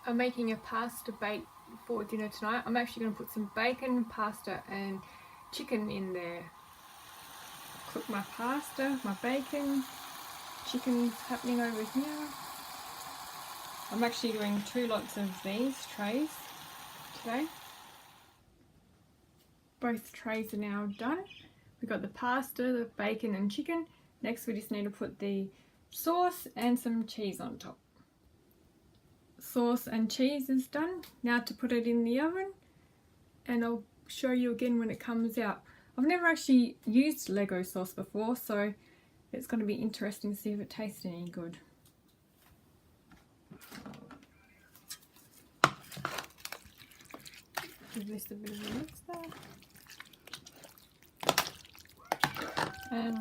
I'm making a pasta bake for dinner tonight. I'm actually going to put some bacon, pasta and chicken in there. Cook my pasta, my bacon, chicken's happening over here. I'm actually doing 2 lots of these trays today. Both trays are now done. We've got the pasta, the bacon and chicken. Next we just need to put the sauce and some cheese on top. Sauce and cheese is done. Now to put it in the oven, and I'll show you again when it comes out. I've never actually used Lego sauce before, so it's going to be interesting to see if it tastes any good. Give this a bit of a mix there. And